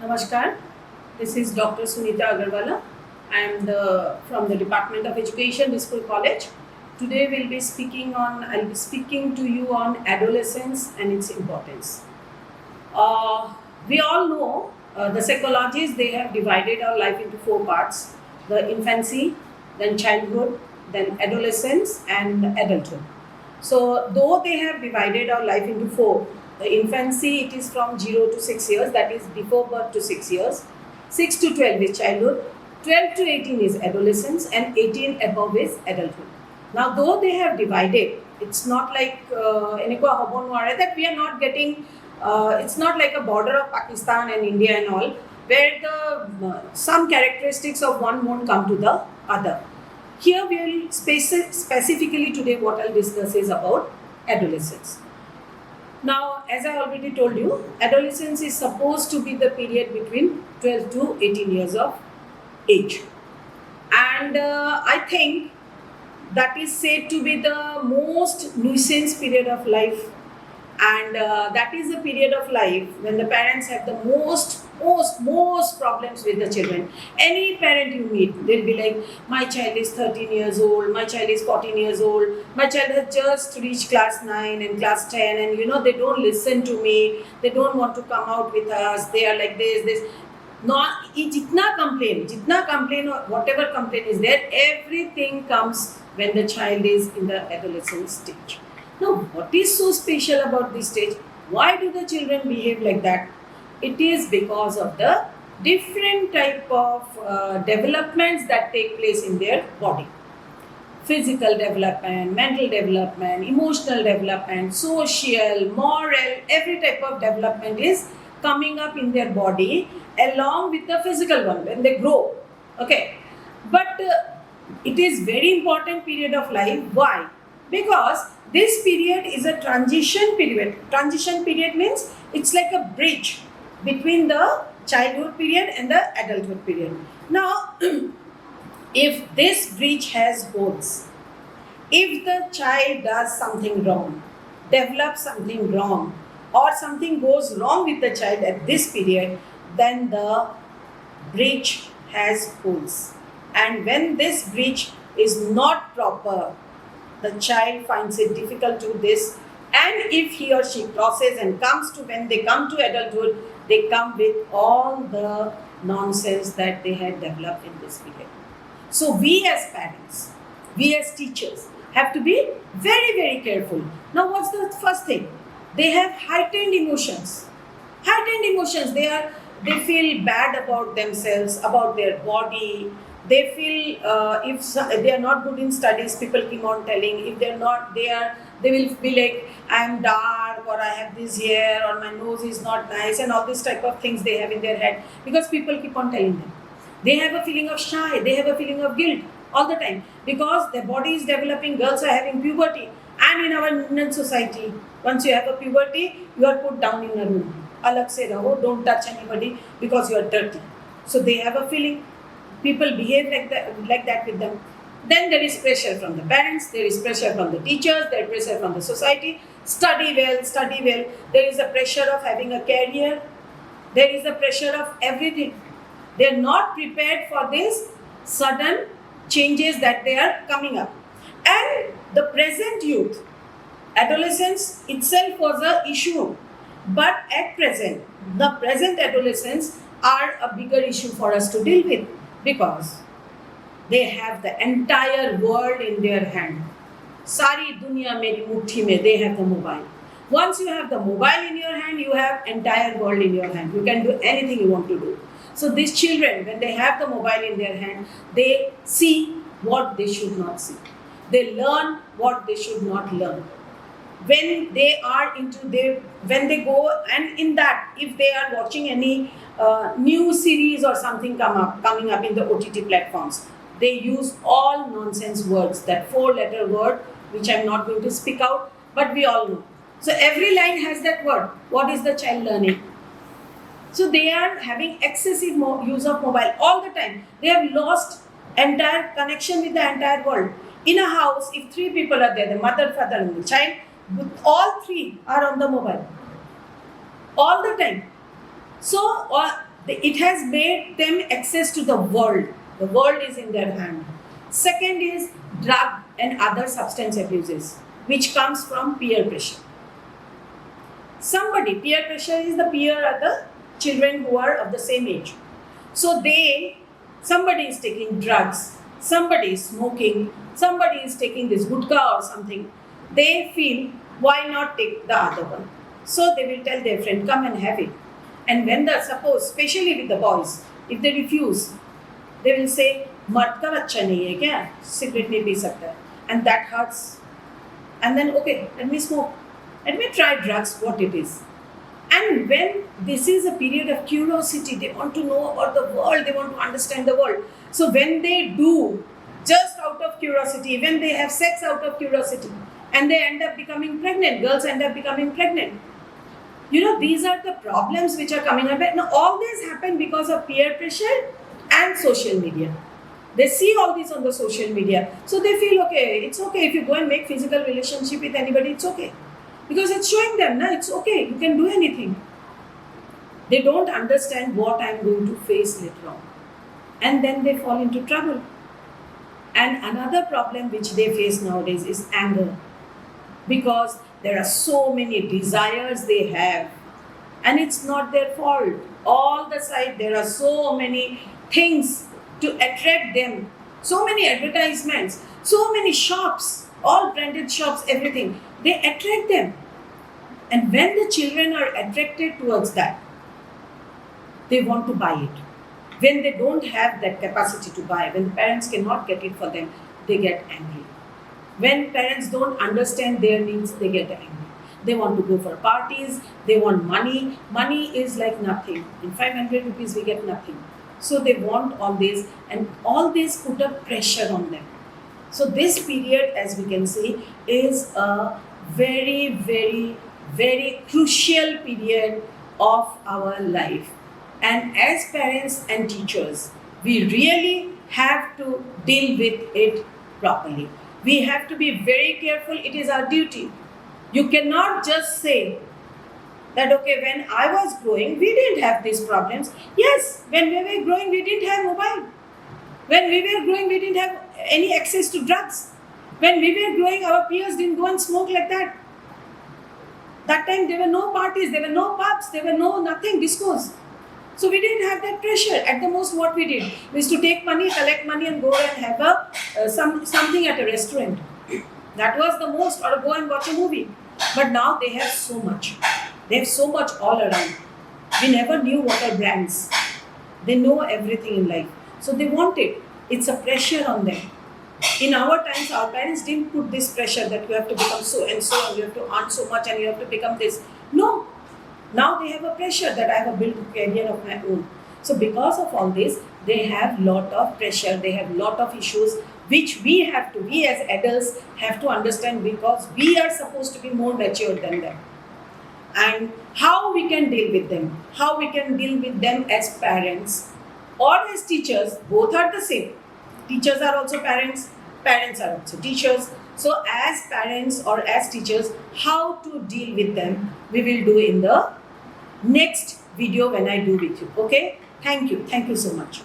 Namaskar. This is Dr. Sunita Agarwalla. I am from the Department of Education, Dispur College. Today I'll be speaking to you on adolescence and its importance. We all know the psychologists, they have divided our life into four parts: the infancy, then childhood, then adolescence, and adulthood. So, though they have divided our life into four, the infancy it is from 0 to 6 years, that is before birth to 6 years, 6 to 12 is childhood, 12 to 18 is adolescence, and 18 above is adulthood. Now, though they have divided, it's not like that we are not getting. It's not like a border of Pakistan and India and all, where the some characteristics of one won't come to the other. Here we will specifically today what I'll discuss is about adolescence. Now, as I already told you, adolescence is supposed to be the period between 12 to 18 years of age. And I think that is said to be the most nuisance period of life, and that is the period of life when the parents have the most problems with the children. Any parent you meet, they'll be like, my child is 13 years old, my child is 14 years old, my child has just reached class 9 and class 10, and they don't listen to me, they don't want to come out with us, they are like this. Not jitna complain or whatever complaint is there, everything comes when the child is in the adolescent stage. Now, what is so special about this stage? Why do the children behave like that? It is because of the different type of developments that take place in their body. Physical development, mental development, emotional development, social, moral, every type of development is coming up in their body along with the physical one when they grow. Okay, but it is very important period of life. Why? Because this period is a transition period. Transition period means it's like a bridge between the childhood period and the adulthood period. Now, if this bridge has holes, if the child does something wrong, develops something wrong, or something goes wrong with the child at this period, then the bridge has holes. And when this bridge is not proper, the child finds it difficult to do this, and if he or she crosses and comes to when they come to adulthood, they come with all the nonsense that they had developed in this period. So we as parents, we as teachers have to be very careful. Now, what's the first thing? They have heightened emotions. They feel bad about themselves, about their body. They feel if they are not good in studies, people keep on telling. If they're not, they will be like, I'm dark, or I have this hair, or my nose is not nice, and all this type of things they have in their head because people keep on telling them. They have a feeling of shy, they have a feeling of guilt all the time because their body is developing, girls are having puberty. And in our Indian society, once you have a puberty, you are put down in a room. Alag se raho, don't touch anybody because you are dirty. So they have a feeling. People behave like that with them. Then there is pressure from the parents, there is pressure from the teachers, there is pressure from the society. Study well. There is a pressure of having a career. There is a pressure of everything. They are not prepared for these sudden changes that they are coming up. And the present youth, adolescence itself was an issue. But at present, the present adolescents are a bigger issue for us to deal with because they have the entire world in their hand. Sari dunya meri muthi mein, they have the mobile. Once you have the mobile in your hand, you have entire world in your hand. You can do anything you want to do. So these children, when they have the mobile in their hand, they see what they should not see. They learn what they should not learn. When they go, and in that, if they are watching any new series or something coming up in the OTT platforms, they use all nonsense words, that 4-letter word, which I'm not going to speak out, but we all know. So every line has that word. What is the child learning? So they are having excessive use of mobile all the time. They have lost entire connection with the entire world. In a house, if 3 people are there, the mother, father, and the child, all 3 are on the mobile all the time. So It has made them access to the world. The world is in their hand. Second is drug and other substance abuses, which comes from peer pressure. Peer pressure is the peer are the children who are of the same age. So somebody is taking drugs, somebody is smoking, somebody is taking this gutka or something. They feel, why not take the other one? So they will tell their friend, come and have it. And when suppose, especially with the boys, if they refuse, they will say, मर्द का बच्चा नहीं है क्या, cigarette नहीं P सकता है, and that hurts. And then, okay, let me smoke, let me try drugs, what it is. And when this is a period of curiosity, they want to know about the world, they want to understand the world. So when they do, just out of curiosity, when they have sex out of curiosity, and they end up becoming pregnant, girls end up becoming pregnant. These are the problems which are coming up. Now, all this happened because of peer pressure and social media. They see all this on the social media. So they feel, okay, it's okay if you go and make physical relationship with anybody, it's okay. Because it's showing them, it's okay, you can do anything. They don't understand what I'm going to face later on. And then they fall into trouble. And another problem which they face nowadays is anger. Because there are so many desires they have. And it's not their fault. All the side, there are so many things to attract them. So many advertisements, so many shops, all branded shops, everything. They attract them. And when the children are attracted towards that, they want to buy it. When they don't have that capacity to buy, when parents cannot get it for them, they get angry. When parents don't understand their needs, they get angry. They want to go for parties, they want money. Money is like nothing. In 500 rupees, we get nothing. So they want all this, and all this put a pressure on them. So this period, as we can see, is a very, very, very crucial period of our life. And as parents and teachers, we really have to deal with it properly. We have to be very careful. It is our duty. You cannot just say that, okay, when I was growing, we didn't have these problems. Yes, when we were growing, we didn't have mobile. When we were growing, we didn't have any access to drugs. When we were growing, our peers didn't go and smoke like that. That time, there were no parties, there were no pubs, there were no nothing, discos. So we didn't have that pressure. At the most, what we did, we used to take money, collect money, and go and have something at a restaurant. That was the most, or go and watch a movie. But now they have so much. They have so much all around. We never knew what are brands. They know everything in life. So they want it. It's a pressure on them. In our times, our parents didn't put this pressure that you have to become so and so, and you have to earn so much, and you have to become this. No. Now they have a pressure that I have a built career of my own. So because of all this, they have lot of pressure. They have lot of issues which we as adults have to understand, because we are supposed to be more mature than them. And how we can deal with them, how we can deal with them as parents or as teachers, both are the same. Teachers are also parents, parents are also teachers. So as parents or as teachers, how to deal with them, we will do in the next video when I do with you. Okay? Thank you so much.